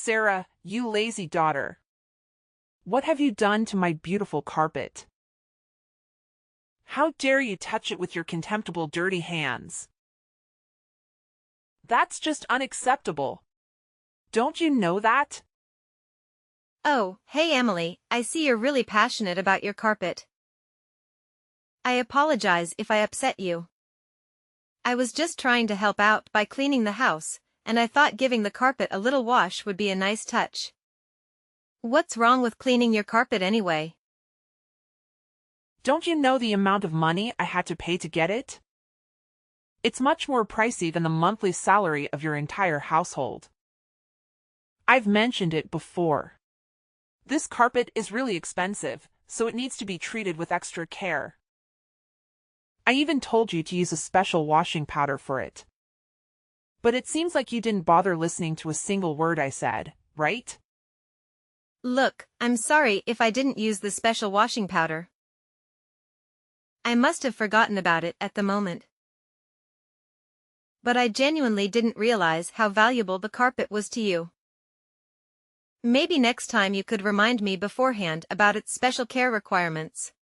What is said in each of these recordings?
Sarah, you lazy daughter. What have you done to my beautiful carpet? How dare you touch it with your contemptible dirty hands? That's just unacceptable. Don't you know that? Oh, hey Emily, I see you're really passionate about your carpet. I apologize if I upset you. I was just trying to help out by cleaning the house, and I thought giving the carpet a little wash would be a nice touch. What's wrong with cleaning your carpet anyway? Don't you know the amount of money I had to pay to get it? It's much more pricey than the monthly salary of your entire household. I've mentioned it before. This carpet is really expensive, so it needs to be treated with extra care. I even told you to use a special washing powder for it. But it seems like you didn't bother listening to a single word I said, right? Look, I'm sorry if I didn't use the special washing powder. I must have forgotten about it at the moment. But I genuinely didn't realize how valuable the carpet was to you. Maybe next time you could remind me beforehand about its special care requirements.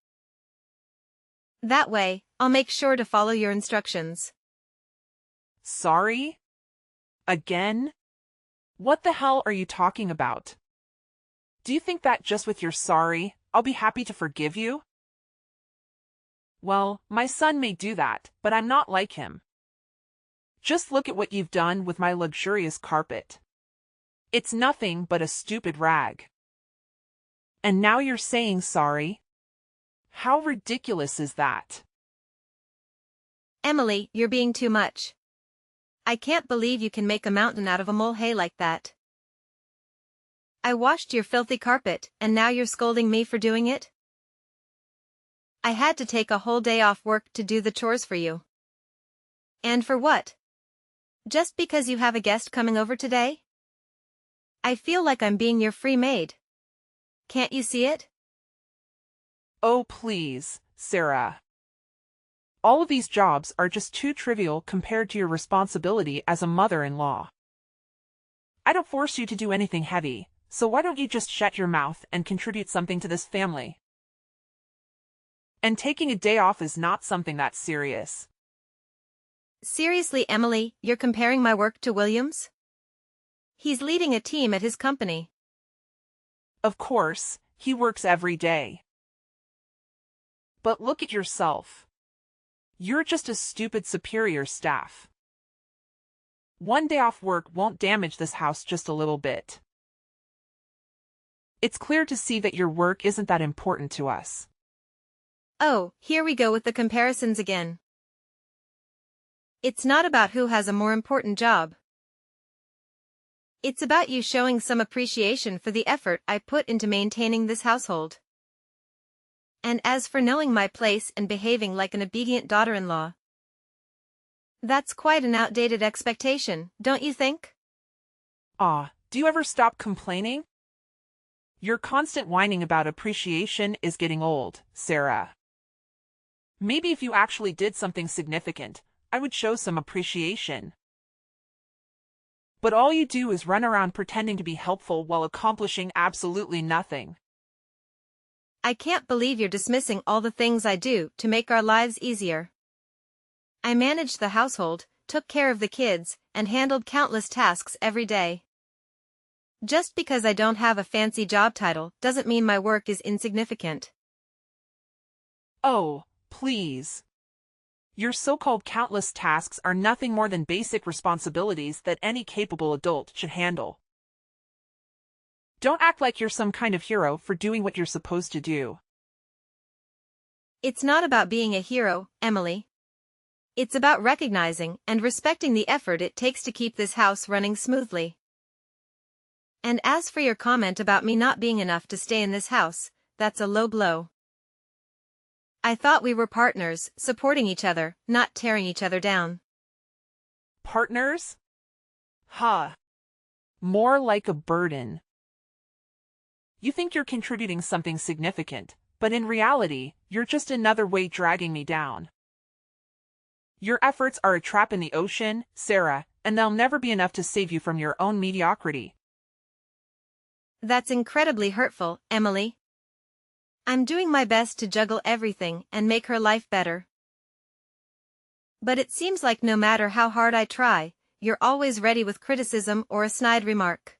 That way, I'll make sure to follow your instructions. Sorry? Again? What the hell are you talking about? Do you think that just with your sorry, I'll be happy to forgive you? Well, my son may do that, but I'm not like him. Just look at what you've done with my luxurious carpet. It's nothing but a stupid rag. And now you're saying sorry? How ridiculous is that? Emily, you're being too much. I can't believe you can make a mountain out of a molehill like that. I washed your filthy carpet, and now you're scolding me for doing it? I had to take a whole day off work to do the chores for you. And for what? Just because you have a guest coming over today? I feel like I'm being your free maid. Can't you see it? Oh please, Sarah. All of these jobs are just too trivial compared to your responsibility as a mother-in-law. I don't force you to do anything heavy, so why don't you just shut your mouth and contribute something to this family? And taking a day off is not something that's serious. Seriously, Emily, you're comparing my work to William's? He's leading a team at his company. Of course, he works every day. But look at yourself. You're just a stupid superior staff. One day off work won't damage this house just a little bit. It's clear to see that your work isn't that important to us. Oh, here we go with the comparisons again. It's not about who has a more important job. It's about you showing some appreciation for the effort I put into maintaining this household. And as for knowing my place and behaving like an obedient daughter-in-law, that's quite an outdated expectation, don't you think? Do you ever stop complaining? Your constant whining about appreciation is getting old, Sarah. Maybe if you actually did something significant, I would show some appreciation. But all you do is run around pretending to be helpful while accomplishing absolutely nothing. I can't believe you're dismissing all the things I do to make our lives easier. I managed the household, took care of the kids, and handled countless tasks every day. Just because I don't have a fancy job title doesn't mean my work is insignificant. Oh, please. Your so-called countless tasks are nothing more than basic responsibilities that any capable adult should handle. Don't act like you're some kind of hero for doing what you're supposed to do. It's not about being a hero, Emily. It's about recognizing and respecting the effort it takes to keep this house running smoothly. And as for your comment about me not being enough to stay in this house, that's a low blow. I thought we were partners, supporting each other, not tearing each other down. Partners? Huh. More like a burden. You think you're contributing something significant, but in reality, you're just another weight dragging me down. Your efforts are a trap in the ocean, Sarah, and they'll never be enough to save you from your own mediocrity. That's incredibly hurtful, Emily. I'm doing my best to juggle everything and make her life better. But it seems like no matter how hard I try, you're always ready with criticism or a snide remark.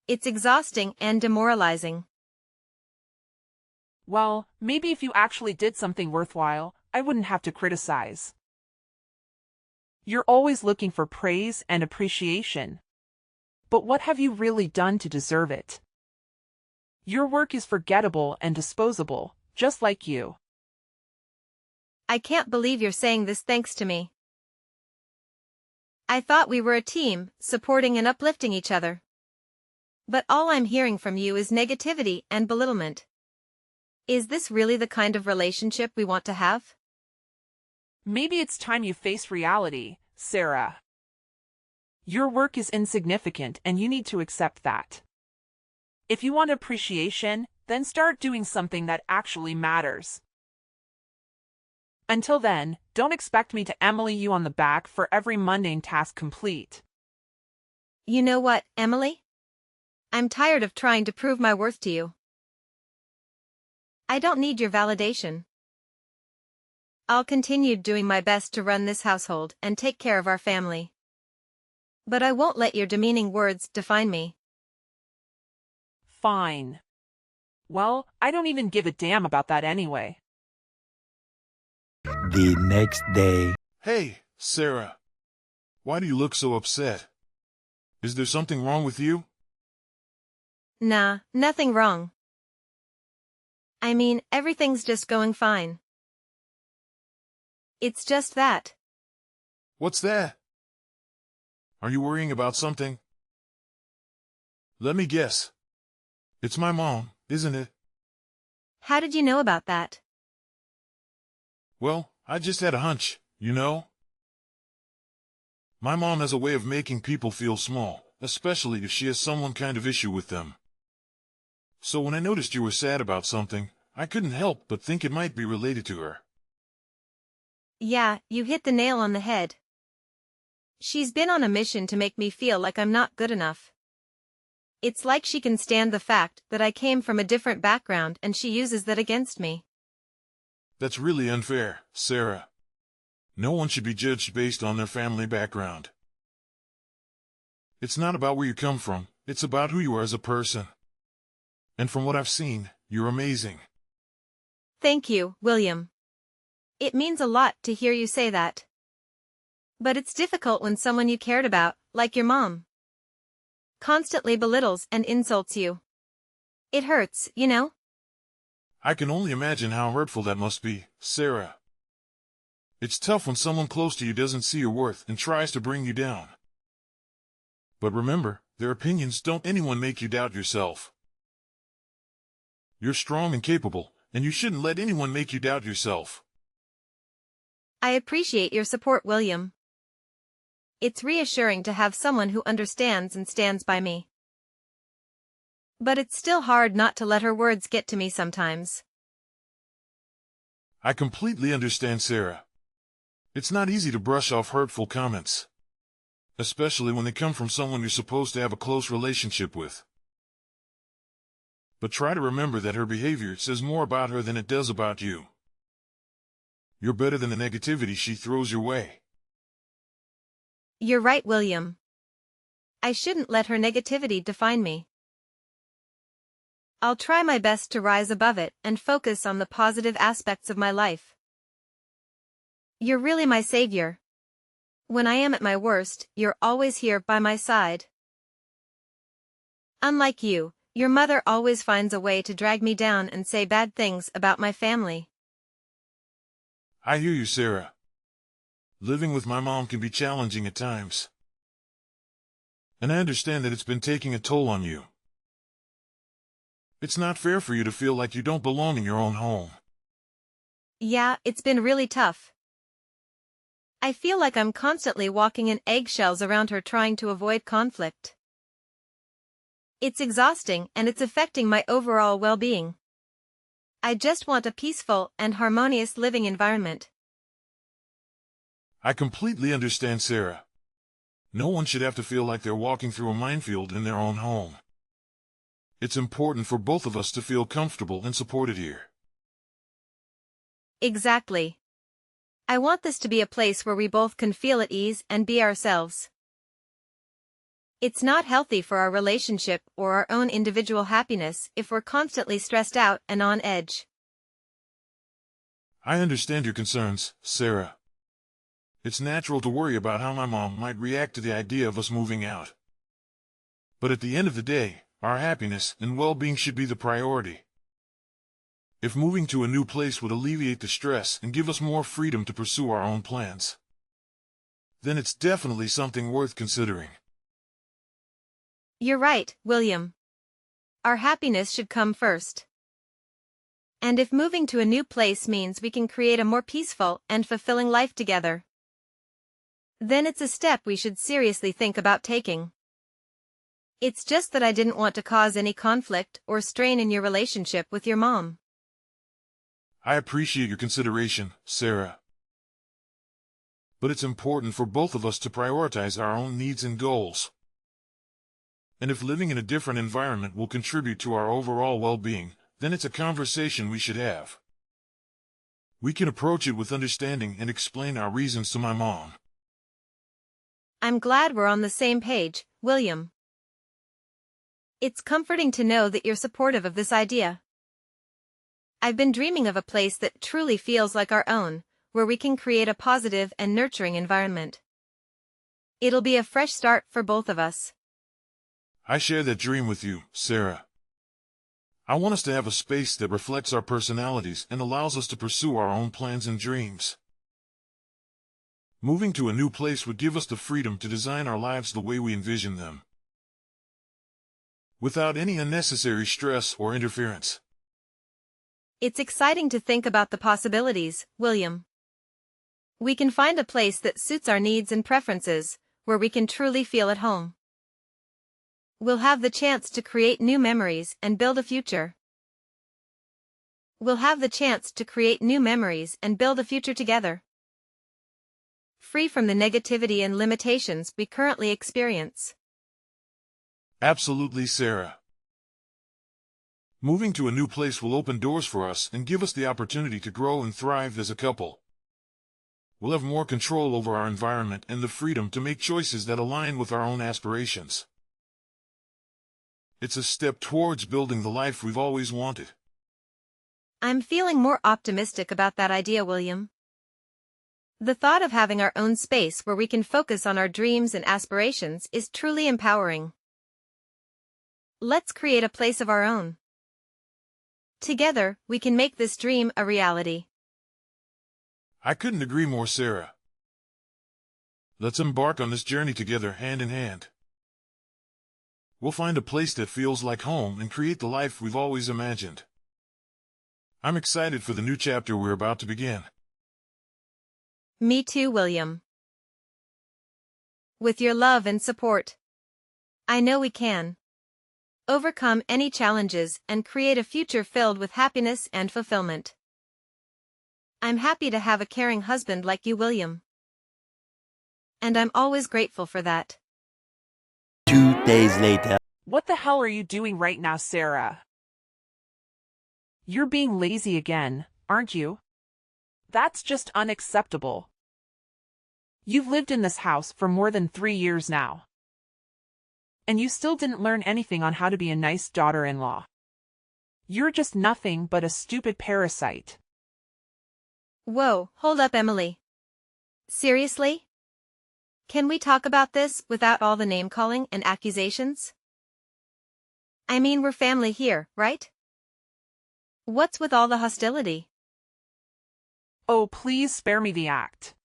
It's exhausting and demoralizing. Well, maybe if you actually did something worthwhile, I wouldn't have to criticize. You're always looking for praise and appreciation. But what have you really done to deserve it? Your work is forgettable and disposable, just like you. I can't believe you're saying this thanks to me. I thought we were a team, supporting and uplifting each other. But all I'm hearing from you is negativity and belittlement. Is this really the kind of relationship we want to have? Maybe it's time you face reality, Sarah. Your work is insignificant and you need to accept that. If you want appreciation, then start doing something that actually matters. Until then, don't expect me to Emily you on the back for every mundane task complete. You know what, Emily? I'm tired of trying to prove my worth to you. I don't need your validation. I'll continue doing my best to run this household and take care of our family. But I won't let your demeaning words define me. Fine. Well, I don't even give a damn about that anyway. The next day. Hey, Sarah. Why do you look so upset? Is there something wrong with you? Nah, nothing wrong. I mean, everything's just going fine. It's just that. What's that? Are you worrying about something? Let me guess. It's my mom, isn't it? How did you know about that? Well, I just had a hunch, you know? My mom has a way of making people feel small, especially if she has some kind of issue with them. So when I noticed you were sad about something, I couldn't help but think it might be related to her. Yeah, you hit the nail on the head. She's been on a mission to make me feel like I'm not good enough. It's like she can stand the fact that I came from a different background and she uses that against me. That's really unfair, Sarah. No one should be judged based on their family background. It's not about where you come from, it's about who you are as a person. And from what I've seen, you're amazing. Thank you, William. It means a lot to hear you say that. But it's difficult when someone you cared about, like your mom, constantly belittles and insults you. It hurts, you know? I can only imagine how hurtful that must be, Sarah. It's tough when someone close to you doesn't see your worth and tries to bring you down. But remember, their opinions don't anyone make you doubt yourself. You're strong and capable, and you shouldn't let anyone make you doubt yourself. I appreciate your support, William. It's reassuring to have someone who understands and stands by me. But it's still hard not to let her words get to me sometimes. I completely understand, Sarah. It's not easy to brush off hurtful comments, especially when they come from someone you're supposed to have a close relationship with. But try to remember that her behavior says more about her than it does about you. You're better than the negativity she throws your way. You're right, William. I shouldn't let her negativity define me. I'll try my best to rise above it and focus on the positive aspects of my life. You're really my savior. When I am at my worst, you're always here by my side. Unlike you, your mother always finds a way to drag me down and say bad things about my family. I hear you, Sarah. Living with my mom can be challenging at times. And I understand that it's been taking a toll on you. It's not fair for you to feel like you don't belong in your own home. Yeah, it's been really tough. I feel like I'm constantly walking in eggshells around her trying to avoid conflict. It's exhausting and it's affecting my overall well-being. I just want a peaceful and harmonious living environment. I completely understand, Sarah. No one should have to feel like they're walking through a minefield in their own home. It's important for both of us to feel comfortable and supported here. Exactly. I want this to be a place where we both can feel at ease and be ourselves. It's not healthy for our relationship or our own individual happiness if we're constantly stressed out and on edge. I understand your concerns, Sarah. It's natural to worry about how my mom might react to the idea of us moving out. But at the end of the day, our happiness and well-being should be the priority. If moving to a new place would alleviate the stress and give us more freedom to pursue our own plans, then it's definitely something worth considering. You're right, William. Our happiness should come first. And if moving to a new place means we can create a more peaceful and fulfilling life together, then it's a step we should seriously think about taking. It's just that I didn't want to cause any conflict or strain in your relationship with your mom. I appreciate your consideration, Sarah. But it's important for both of us to prioritize our own needs and goals. And if living in a different environment will contribute to our overall well-being, then it's a conversation we should have. We can approach it with understanding and explain our reasons to my mom. I'm glad we're on the same page, William. It's comforting to know that you're supportive of this idea. I've been dreaming of a place that truly feels like our own, where we can create a positive and nurturing environment. It'll be a fresh start for both of us. I share that dream with you, Sarah. I want us to have a space that reflects our personalities and allows us to pursue our own plans and dreams. Moving to a new place would give us the freedom to design our lives the way we envision them, without any unnecessary stress or interference. It's exciting to think about the possibilities, William. We can find a place that suits our needs and preferences, where we can truly feel at home. We'll have the chance to create new memories and build a future. Together. Free from the negativity and limitations we currently experience. Absolutely, Sarah. Moving to a new place will open doors for us and give us the opportunity to grow and thrive as a couple. We'll have more control over our environment and the freedom to make choices that align with our own aspirations. It's a step towards building the life we've always wanted. I'm feeling more optimistic about that idea, William. The thought of having our own space where we can focus on our dreams and aspirations is truly empowering. Let's create a place of our own. Together, we can make this dream a reality. I couldn't agree more, Sarah. Let's embark on this journey together, hand in hand. We'll find a place that feels like home and create the life we've always imagined. I'm excited for the new chapter we're about to begin. Me too, William. With your love and support, I know we can overcome any challenges and create a future filled with happiness and fulfillment. I'm happy to have a caring husband like you, William. And I'm always grateful for that. 2 days later. What the hell are you doing right now, Sarah? You're being lazy again, aren't you? That's just unacceptable. You've lived in this house for more than 3 years now. And you still didn't learn anything on how to be a nice daughter-in-law. You're just nothing but a stupid parasite. Whoa, hold up, Emily. Seriously? Can we talk about this without all the name-calling and accusations? I mean, we're family here, right? What's with all the hostility? Oh, please spare me the act.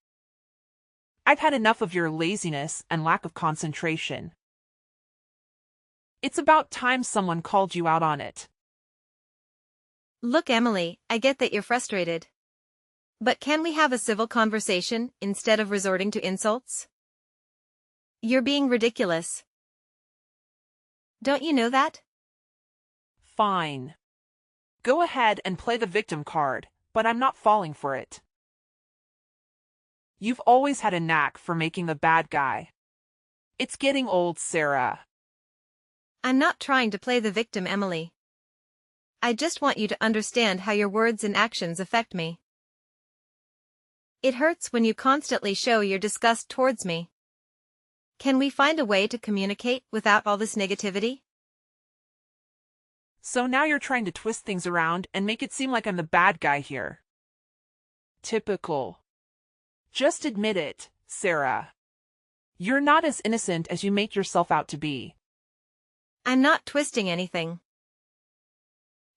I've had enough of your laziness and lack of concentration. It's about time someone called you out on it. Look, Emily, I get that you're frustrated. But can we have a civil conversation instead of resorting to insults? You're being ridiculous. Don't you know that? Fine. Go ahead and play the victim card, but I'm not falling for it. You've always had a knack for making the bad guy. It's getting old, Sarah. I'm not trying to play the victim, Emily. I just want you to understand how your words and actions affect me. It hurts when you constantly show your disgust towards me. Can we find a way to communicate without all this negativity? So now you're trying to twist things around and make it seem like I'm the bad guy here. Typical. Just admit it, Sarah. You're not as innocent as you make yourself out to be. I'm not twisting anything.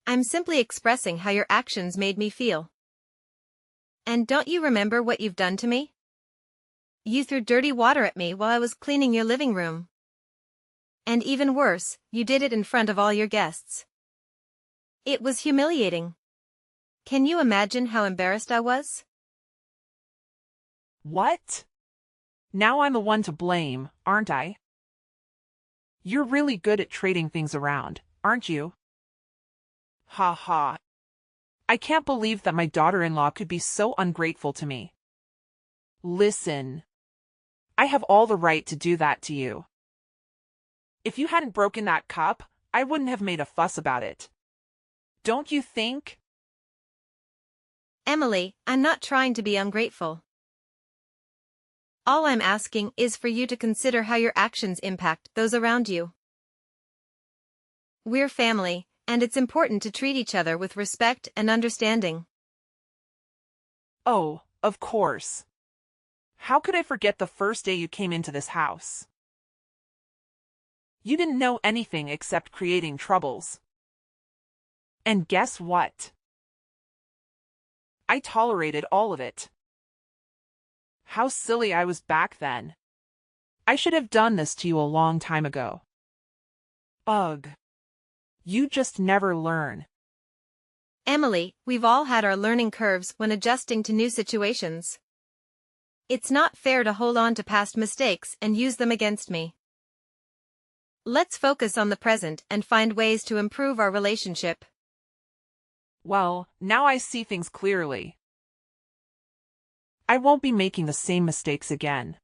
I'm simply expressing how your actions made me feel. And don't you remember what you've done to me? You threw dirty water at me while I was cleaning your living room. And even worse, you did it in front of all your guests. It was humiliating. Can you imagine how embarrassed I was? What? Now I'm the one to blame, aren't I? You're really good at trading things around, aren't you? Ha ha. I can't believe that my daughter-in-law could be so ungrateful to me. Listen. I have all the right to do that to you. If you hadn't broken that cup, I wouldn't have made a fuss about it. Don't you think? Emily, I'm not trying to be ungrateful. All I'm asking is for you to consider how your actions impact those around you. We're family, and it's important to treat each other with respect and understanding. Oh, of course. How could I forget the first day you came into this house? You didn't know anything except creating troubles. And guess what? I tolerated all of it. How silly I was back then. I should have done this to you a long time ago. Ugh. You just never learn. Emily, we've all had our learning curves when adjusting to new situations. It's not fair to hold on to past mistakes and use them against me. Let's focus on the present and find ways to improve our relationship. Well, now I see things clearly. I won't be making the same mistakes again.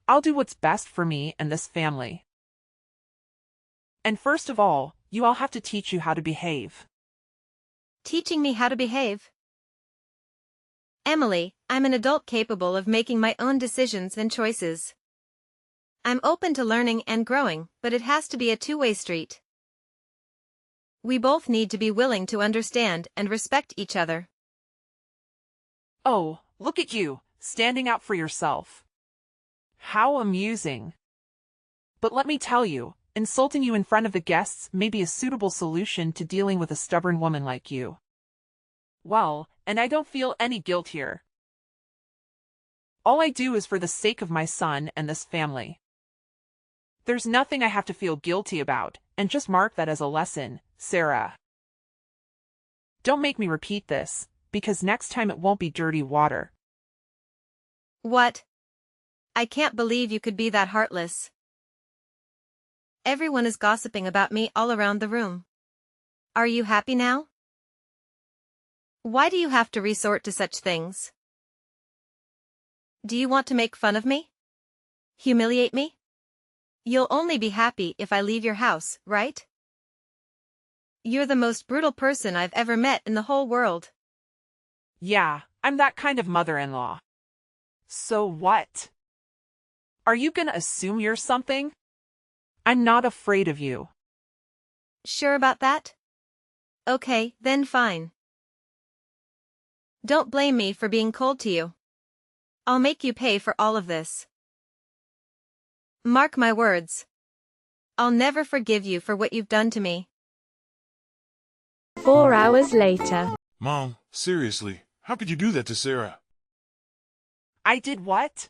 I'll do what's best for me and this family. And first of all, you all have to teach you how to behave. Teaching me how to behave? Emily, I'm an adult capable of making my own decisions and choices. I'm open to learning and growing, but it has to be a two-way street. We both need to be willing to understand and respect each other. Oh, look at you, standing out for yourself. How amusing. But let me tell you, insulting you in front of the guests may be a suitable solution to dealing with a stubborn woman like you. Well, and I don't feel any guilt here. All I do is for the sake of my son and this family. There's nothing I have to feel guilty about, and just mark that as a lesson, Sarah. Don't make me repeat this, because next time it won't be dirty water. What? I can't believe you could be that heartless. Everyone is gossiping about me all around the room. Are you happy now? Why do you have to resort to such things? Do you want to make fun of me? Humiliate me? You'll only be happy if I leave your house, right? You're the most brutal person I've ever met in the whole world. Yeah, I'm that kind of mother-in-law. So what? Are you gonna assume you're something? I'm not afraid of you. Sure about that? Okay, then fine. Don't blame me for being cold to you. I'll make you pay for all of this. Mark my words. I'll never forgive you for what you've done to me. 4 hours later. Mom, seriously, how could you do that to Sarah? I did what?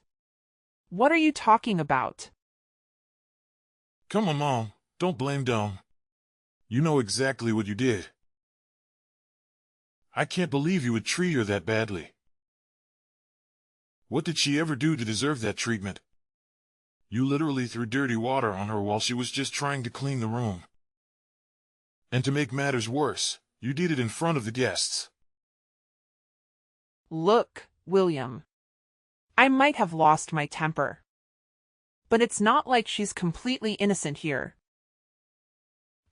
What are you talking about? Come on, Mom, don't blame Dom. You know exactly what you did. I can't believe you would treat her that badly. What did she ever do to deserve that treatment? You literally threw dirty water on her while she was just trying to clean the room. And to make matters worse, you did it in front of the guests. Look, William. I might have lost my temper. But it's not like she's completely innocent here.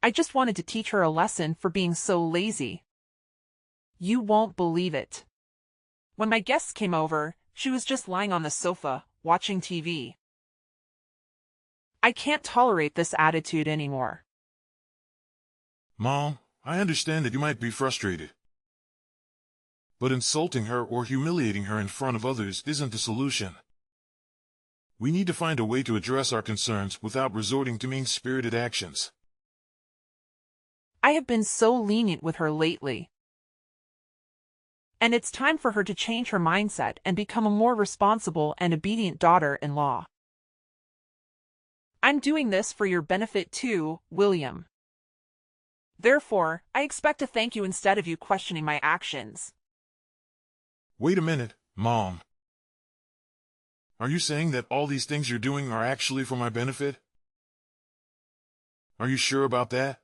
I just wanted to teach her a lesson for being so lazy. You won't believe it. When my guests came over, she was just lying on the sofa, watching TV. I can't tolerate this attitude anymore. Mom, I understand that you might be frustrated. But insulting her or humiliating her in front of others isn't the solution. We need to find a way to address our concerns without resorting to mean-spirited actions. I have been so lenient with her lately. And it's time for her to change her mindset and become a more responsible and obedient daughter-in-law. I'm doing this for your benefit too, William. Therefore, I expect a thank you instead of you questioning my actions. Wait a minute, Mom. Are you saying that all these things you're doing are actually for my benefit? Are you sure about that?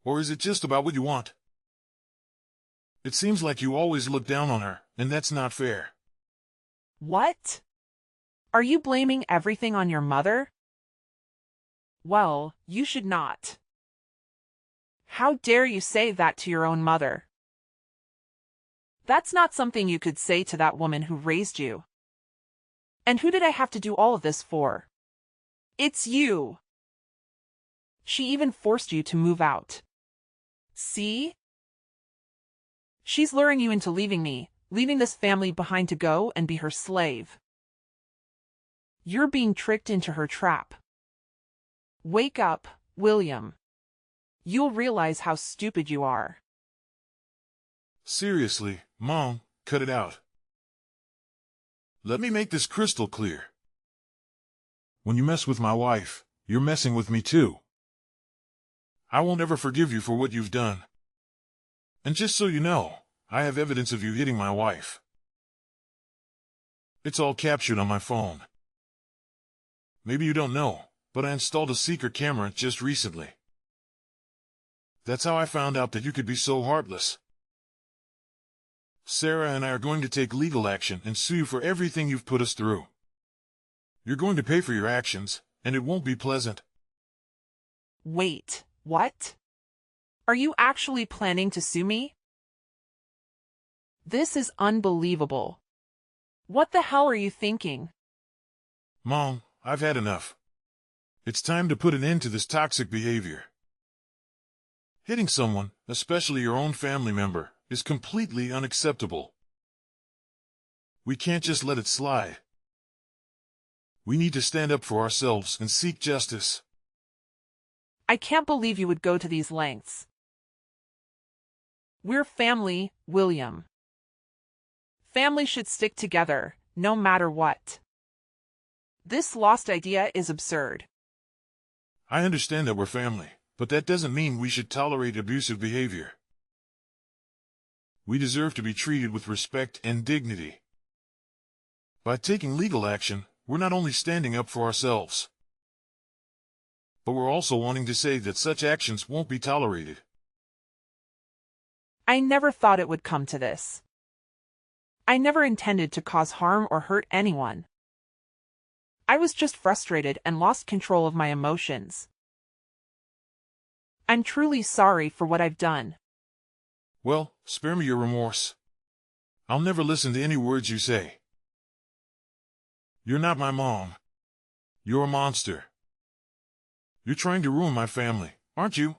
Or is it just about what you want? It seems like you always look down on her, and that's not fair. What? Are you blaming everything on your mother? Well, you should not. How dare you say that to your own mother? That's not something you could say to that woman who raised you. And who did I have to do all of this for? It's you. She even forced you to move out. See? She's luring you into leaving me, leaving this family behind to go and be her slave. You're being tricked into her trap. Wake up, William. You'll realize how stupid you are. Seriously, Mom, cut it out. Let me make this crystal clear. When you mess with my wife, you're messing with me too. I won't ever forgive you for what you've done. And just so you know, I have evidence of you hitting my wife. It's all captured on my phone. Maybe you don't know, but I installed a secret camera just recently. That's how I found out that you could be so heartless. Sarah and I are going to take legal action and sue you for everything you've put us through. You're going to pay for your actions, and it won't be pleasant. Wait, what? Are you actually planning to sue me? This is unbelievable. What the hell are you thinking? Mom, I've had enough. It's time to put an end to this toxic behavior. Hitting someone, especially your own family member, is completely unacceptable. We can't just let it slide. We need to stand up for ourselves and seek justice. I can't believe you would go to these lengths. We're family, William. Family should stick together, no matter what. This lost idea is absurd. I understand that we're family, but that doesn't mean we should tolerate abusive behavior. We deserve to be treated with respect and dignity. By taking legal action, we're not only standing up for ourselves, but we're also wanting to say that such actions won't be tolerated. I never thought it would come to this. I never intended to cause harm or hurt anyone. I was just frustrated and lost control of my emotions. I'm truly sorry for what I've done. Well, spare me your remorse. I'll never listen to any words you say. You're not my mom. You're a monster. You're trying to ruin my family, aren't you?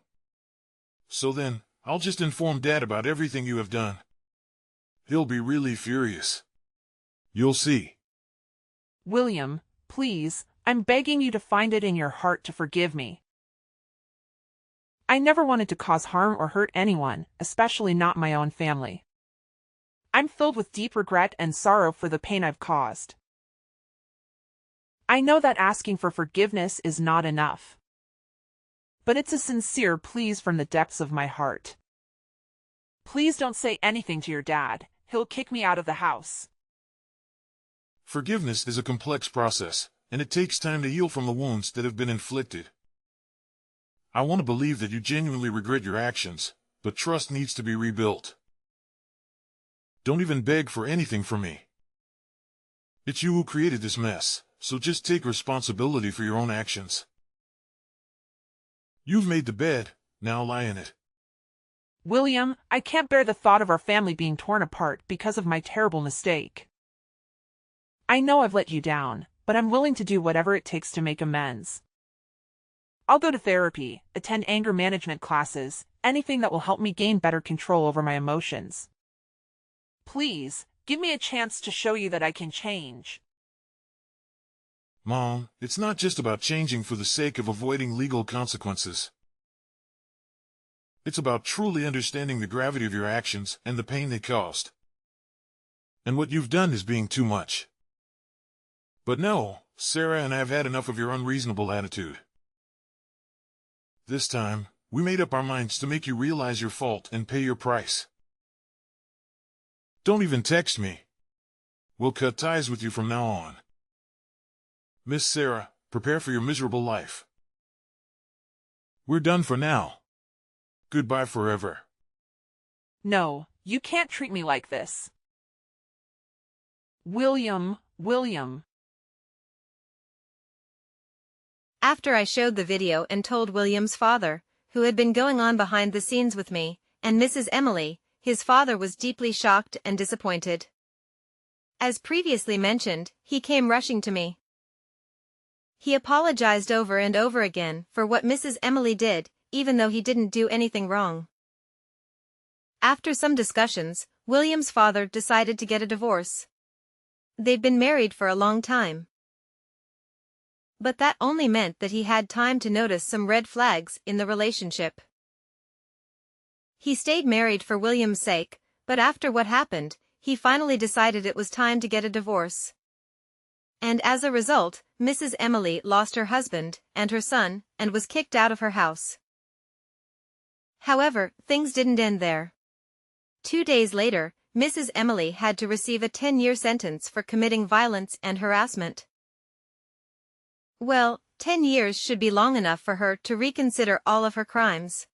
So then, I'll just inform Dad about everything you have done. He'll be really furious. You'll see. William, please, I'm begging you to find it in your heart to forgive me. I never wanted to cause harm or hurt anyone, especially not my own family. I'm filled with deep regret and sorrow for the pain I've caused. I know that asking for forgiveness is not enough. But it's a sincere pleas from the depths of my heart. Please don't say anything to your dad. He'll kick me out of the house. Forgiveness is a complex process, and it takes time to heal from the wounds that have been inflicted. I want to believe that you genuinely regret your actions, but trust needs to be rebuilt. Don't even beg for anything from me. It's you who created this mess, so just take responsibility for your own actions. You've made the bed, now lie in it. William, I can't bear the thought of our family being torn apart because of my terrible mistake. I know I've let you down, but I'm willing to do whatever it takes to make amends. I'll go to therapy, attend anger management classes, anything that will help me gain better control over my emotions. Please, give me a chance to show you that I can change. Mom, it's not just about changing for the sake of avoiding legal consequences. It's about truly understanding the gravity of your actions and the pain they caused. And what you've done is being too much. But no, Sarah and I have had enough of your unreasonable attitude. This time, we made up our minds to make you realize your fault and pay your price. Don't even text me. We'll cut ties with you from now on. Miss Sarah, prepare for your miserable life. We're done for now. Goodbye forever. No, you can't treat me like this. William. After I showed the video and told William's father, who had been going on behind the scenes with me, and Mrs. Emily, his father was deeply shocked and disappointed. As previously mentioned, he came rushing to me. He apologized over and over again for what Mrs. Emily did, even though he didn't do anything wrong. After some discussions, William's father decided to get a divorce. They'd been married for a long time. But that only meant that he had time to notice some red flags in the relationship. He stayed married for William's sake, but after what happened, he finally decided it was time to get a divorce. And as a result, Mrs. Emily lost her husband and her son and was kicked out of her house. However, things didn't end there. 2 days later, Mrs. Emily had to receive a 10-year sentence for committing violence and harassment. Well, 10 years should be long enough for her to reconsider all of her crimes.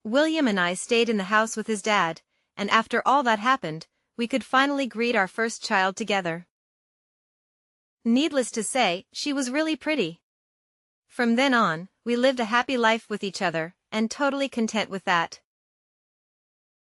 William and I stayed in the house with his dad, and after all that happened, we could finally greet our first child together. Needless to say, she was really pretty. From then on, we lived a happy life with each other, and totally content with that.